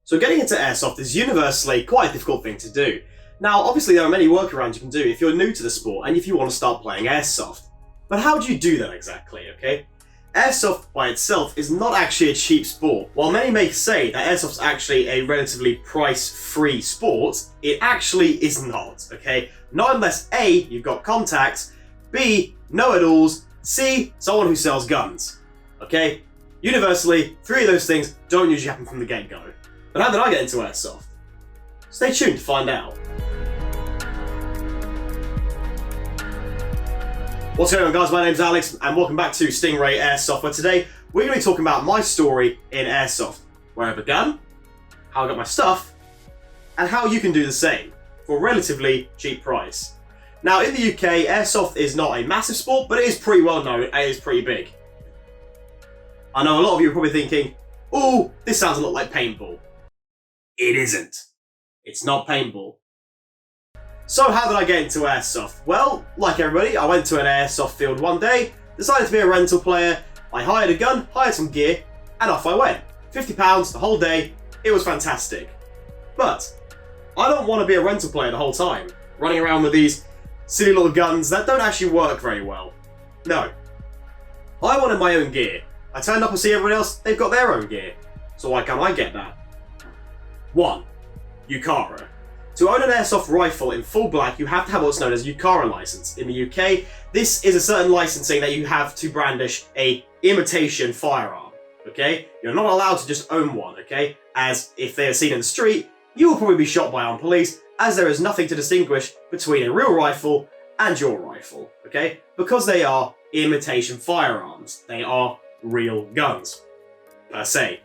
So getting into Airsoft is universally quite a difficult thing to do. Now, obviously there are many workarounds you can do if you're new to the sport and if you want to start playing Airsoft. But how do you do that exactly, okay? Airsoft by itself is not actually a cheap sport. While many may say that Airsoft's actually a relatively price-free sport, it actually is not, okay? Not unless A, you've got contacts, B, know-it-alls, C, someone who sells guns, okay? Universally, three of those things don't usually happen from the get-go. But how did I get into Airsoft? Stay tuned to find out. What's going on, guys? My name's Alex and welcome back to Stingray Airsoft, where today we're going to be talking about my story in Airsoft, where I began, how I got my stuff, and how you can do the same for a relatively cheap price. Now, in the UK, Airsoft is not a massive sport, but it is pretty well known and it is pretty big. I know a lot of you are probably thinking, oh, this sounds a lot like paintball. It isn't. It's not paintball. So how did I get into Airsoft? Well, like everybody, I went to an Airsoft field one day, decided to be a rental player, I hired a gun, hired some gear, and off I went. £50 the whole day, it was fantastic. But I don't want to be a rental player the whole time, running around with these silly little guns that don't actually work very well. No. I wanted my own gear. I turned up and see everyone else, they've got their own gear. So why can't I get that? 1. UCARA. To own an airsoft rifle in full black, you have to have what's known as a UCARA license. In the UK, this is a certain licensing that you have to brandish a imitation firearm, okay? You're not allowed to just own one, okay? As if they are seen in the street, you will probably be shot by armed police, as there is nothing to distinguish between a real rifle and your rifle, okay? Because they are imitation firearms. They are real guns, per se.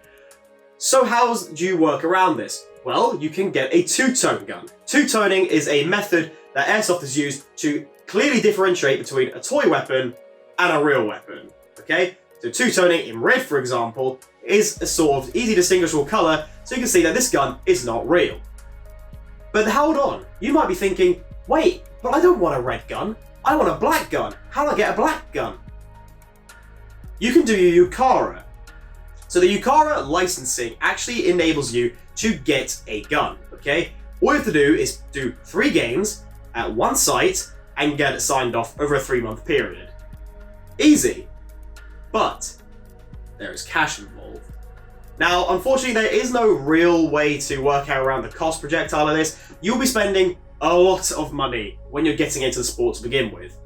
So how do you work around this? Well, you can get a two-tone gun. Two-toning is a method that Airsoft has used to clearly differentiate between a toy weapon and a real weapon, okay? So two-toning in red, for example, is a sort of easy distinguishable colour, so you can see that this gun is not real. But hold on, you might be thinking, wait, but I don't want a red gun, I want a black gun. How do I get a black gun? You can do your UCARA. So the UCARA licensing actually enables you to get a gun, okay? All you have to do is do 3 games at one site and get it signed off over a 3-month period. Easy. But there is cash involved. Now, unfortunately, there is no real way to work out around the cost projectile of this. You'll be spending a lot of money when you're getting into the sport to begin with.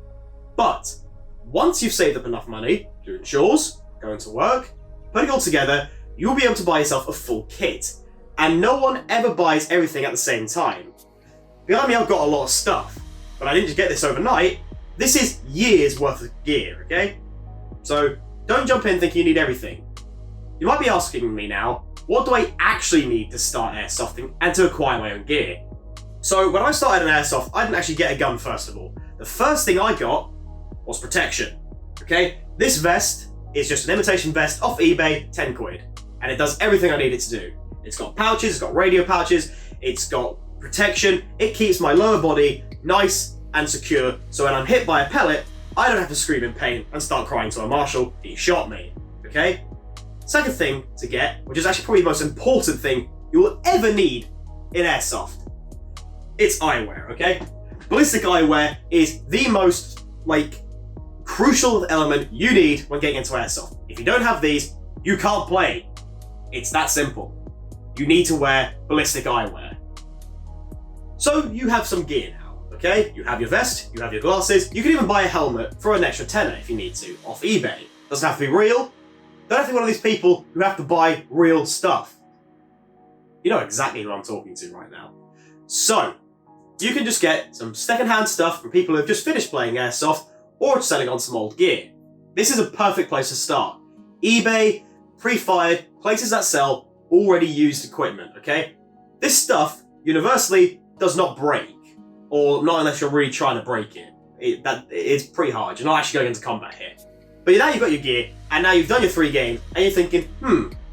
But once you've saved up enough money, doing chores, going to work, putting it all together, you'll be able to buy yourself a full kit. And no one ever buys everything at the same time. Behind me, I've got a lot of stuff, but I didn't just get this overnight. This is years worth of gear, okay? So don't jump in thinking you need everything. You might be asking me now, what do I actually need to start airsofting and to acquire my own gear? So when I started in Airsoft, I didn't actually get a gun first of all. The first thing I got was protection, okay? This vest is just an imitation vest off eBay, 10 quid. And it does everything I need it to do. It's got pouches, it's got radio pouches, it's got protection, it keeps my lower body nice and secure, so when I'm hit by a pellet, I don't have to scream in pain and start crying to a marshal, he shot me, okay? Second thing to get, which is actually probably the most important thing you will ever need in Airsoft, it's eyewear, okay? Ballistic eyewear is the most, crucial element you need when getting into Airsoft. If you don't have these, you can't play. It's that simple. You need to wear ballistic eyewear. So you have some gear now, okay? You have your vest, you have your glasses, you can even buy a helmet for an extra tenner if you need to, off eBay. Doesn't have to be real. Don't have to be one of these people who have to buy real stuff. You know exactly who I'm talking to right now. So, you can just get some secondhand stuff from people who have just finished playing Airsoft or selling on some old gear. This is a perfect place to start. eBay, pre-fired, places that sell already used equipment, okay? This stuff universally does not break, or not unless you're really trying to break it. It's pretty hard. You're not actually going into combat here. But now you've got your gear, and now you've done your 3 games, and you're thinking,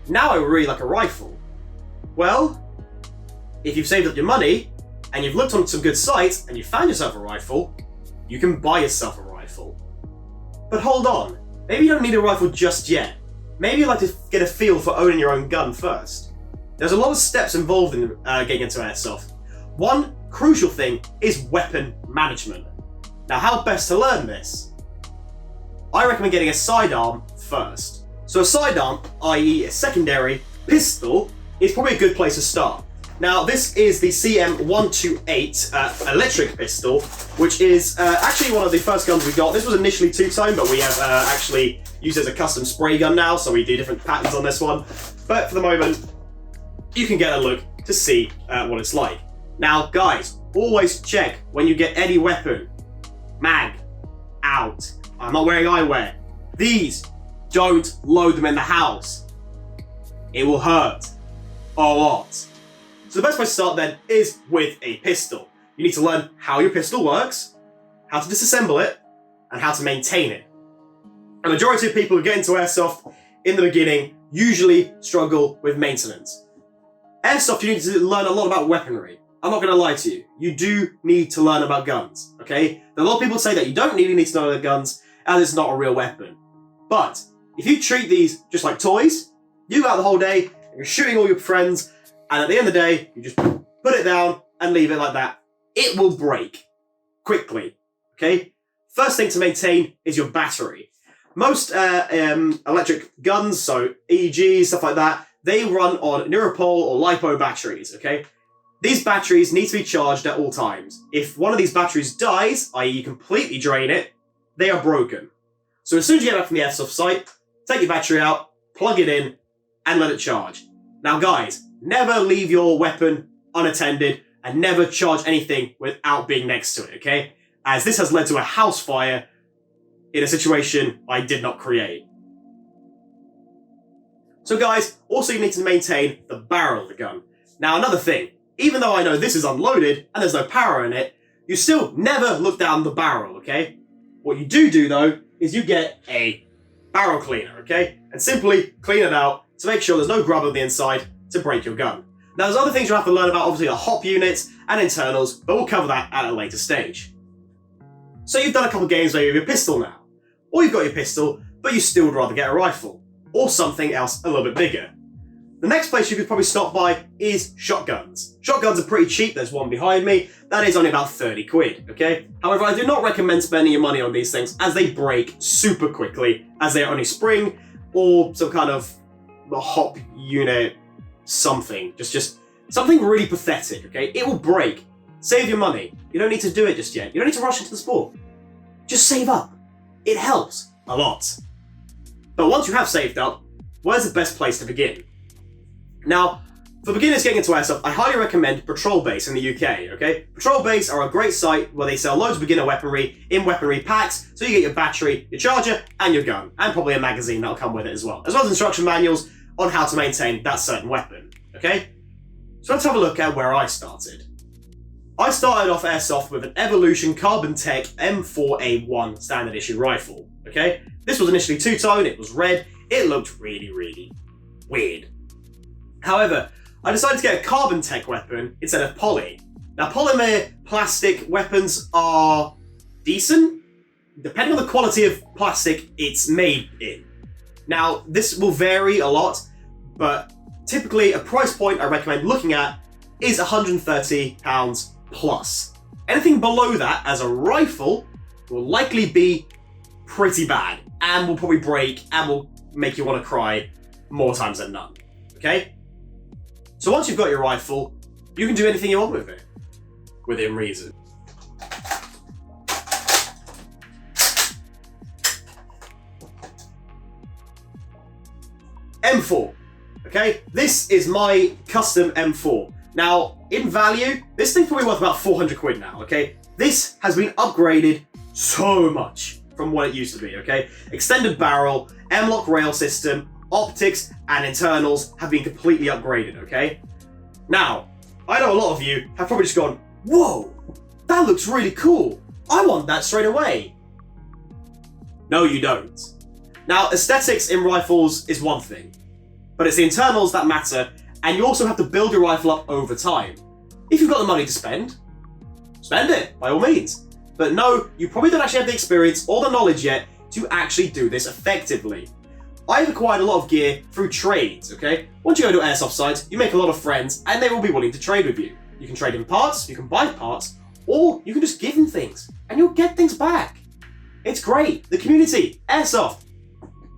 now I would really like a rifle. Well, if you've saved up your money, and you've looked on some good sites, and you've found yourself a rifle, you can buy yourself a rifle. But hold on, maybe you don't need a rifle just yet. Maybe you'd like to get a feel for owning your own gun first. there's a lot of steps involved in getting into Airsoft. One crucial thing is weapon management. Now, how best to learn this? I recommend getting a sidearm first. So a sidearm, i.e. a secondary pistol, is probably a good place to start. Now, this is the CM128 electric pistol, which is actually one of the first guns we got. This was initially two-tone, but we have actually used it as a custom spray gun now, so we do different patterns on this one. But for the moment, you can get a look to see what it's like. Now, guys, always check when you get any weapon. Mag, out. I'm not wearing eyewear. These, don't load them in the house. It will hurt a lot. So the best way to start then is with a pistol. You need to learn how your pistol works, how to disassemble it, and how to maintain it. A majority of people who get into Airsoft in the beginning usually struggle with maintenance. Airsoft, you need to learn a lot about weaponry. I'm not going to lie to you. You do need to learn about guns, okay? A lot of people say that you don't really need to know about guns as it's not a real weapon. But if you treat these just like toys, you go out the whole day, and you're shooting all your friends, and at the end of the day, you just put it down and leave it like that. It will break quickly, okay? First thing to maintain is your battery. Most electric guns, so EEGs, stuff like that, they run on Neuropol or LiPo batteries, okay? These batteries need to be charged at all times. If one of these batteries dies, i.e. you completely drain it, they are broken. So as soon as you get back from the Airsoft site, take your battery out, plug it in, and let it charge. Now guys, never leave your weapon unattended and never charge anything without being next to it, okay? As this has led to a house fire in a situation I did not create. So guys, also you need to maintain the barrel of the gun. Now another thing, even though I know this is unloaded and there's no power in it, you still never look down the barrel, okay? What you do though, is you get a barrel cleaner, okay? And simply clean it out to make sure there's no grub on the inside to break your gun. Now there's other things you have to learn about, obviously the hop units and internals, but we'll cover that at a later stage. So you've done a couple games maybe with your pistol now. Or you've got your pistol, but you still would rather get a rifle. Or something else a little bit bigger. The next place you could probably stop by is shotguns. Shotguns are pretty cheap, there's one behind me. That is only about 30 quid, okay? However, I do not recommend spending your money on these things as they break super quickly, as they are only spring or some kind of hop unit something. Just something really pathetic, okay? It will break. Save your money. You don't need to do it just yet. You don't need to rush into the sport. Just save up. It helps a lot. But once you have saved up, where's the best place to begin? Now, for beginners getting into Airsoft, I highly recommend Patrol Base in the UK, okay? Patrol Base are a great site where they sell loads of beginner weaponry in weaponry packs, so you get your battery, your charger, and your gun, and probably a magazine that'll come with it as well as instruction manuals on how to maintain that certain weapon, okay? So let's have a look at where I started. I started off Airsoft with an Evolution Carbon Tech M4A1 standard issue rifle, okay? This was initially two-tone, it was red, it looked really, really weird. However, I decided to get a Carbon Tech weapon instead of poly. Now, polymer plastic weapons are decent, depending on the quality of plastic it's made in. Now, this will vary a lot, but typically a price point I recommend looking at is £130 plus. Anything below that as a rifle will likely be pretty bad and will probably break and will make you want to cry more times than none, okay? So once you've got your rifle, you can do anything you want with it, within reason. M4, okay? This is my custom M4. Now, in value, this thing's probably worth about 400 quid now, okay? This has been upgraded so much from what it used to be, okay? Extended barrel, M-lock rail system, optics, and internals have been completely upgraded, okay? Now, I know a lot of you have probably just gone, whoa, that looks really cool. I want that straight away. No, you don't. Now, aesthetics in rifles is one thing, but it's the internals that matter, and you also have to build your rifle up over time. If you've got the money to spend it, by all means. But no, you probably don't actually have the experience or the knowledge yet to actually do this effectively. I've acquired a lot of gear through trades, okay? Once you go to airsoft sites, you make a lot of friends and they will be willing to trade with you. You can trade in parts, you can buy parts, or you can just give them things and you'll get things back. It's great. The community, airsoft,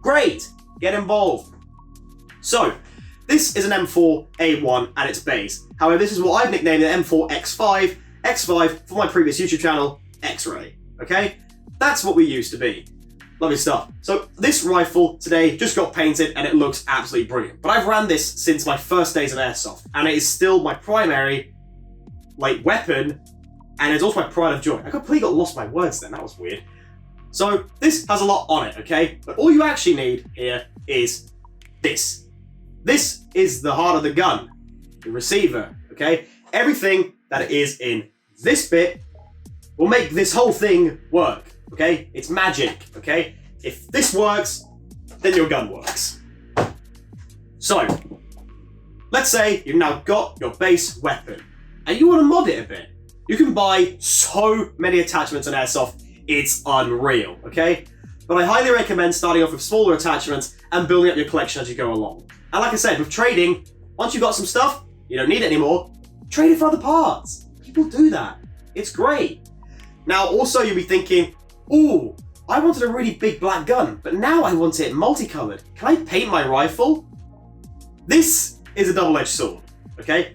great. Get involved. So, this is an M4A1 at its base. However, this is what I've nicknamed an M4X5, X5 for my previous YouTube channel, X-Ray, okay? That's what we used to be. Lovely stuff. So this rifle today just got painted and it looks absolutely brilliant. But I've ran this since my first days of airsoft and it is still my primary weapon and it's also my pride of joy. I completely got lost my words then, that was weird. So this has a lot on it, okay? But all you actually need here is this. This is the heart of the gun, the receiver, okay? Everything that is in this bit will make this whole thing work, okay? It's magic, okay? If this works, then your gun works. So, let's say you've now got your base weapon and you want to mod it a bit. You can buy so many attachments on Airsoft, it's unreal, okay? But I highly recommend starting off with smaller attachments and building up your collection as you go along. And like I said, with trading, once you've got some stuff, you don't need it anymore, trade it for other parts. People do that. It's great. Now, also you'll be thinking, ooh, I wanted a really big black gun, but now I want it multicolored. Can I paint my rifle? This is a double-edged sword, okay?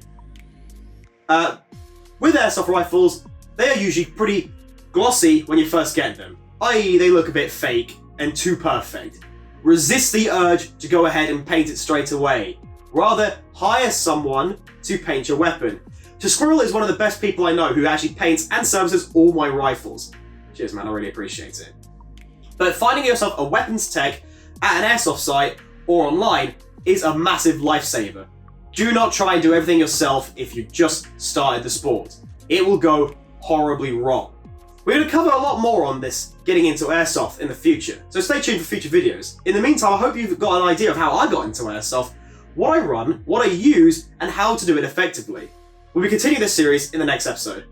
With airsoft rifles, they are usually pretty glossy when you first get them, i.e. they look a bit fake and too perfect. Resist the urge to go ahead and paint it straight away. Rather, hire someone to paint your weapon. Squirrel is one of the best people I know who actually paints and services all my rifles. Cheers, man, I really appreciate it. But finding yourself a weapons tech at an airsoft site or online is a massive lifesaver. Do not try and do everything yourself if you just started the sport. It will go horribly wrong. We're going to cover a lot more on this getting into airsoft in the future, so stay tuned for future videos. In the meantime, I hope you've got an idea of how I got into airsoft, what I run, what I use, and how to do it effectively. We'll be continuing this series in the next episode.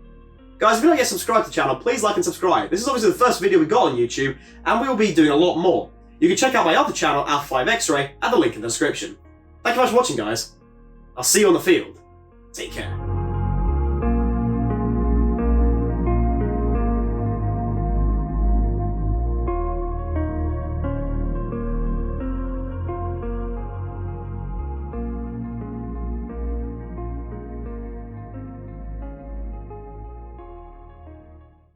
Guys, if you're not yet subscribed to the channel, please like and subscribe. This is obviously the first video we got on YouTube, and we will be doing a lot more. You can check out my other channel, Alpha 5 X-Ray, at the link in the description. Thank you very much for watching, guys. I'll see you on the field. Take care.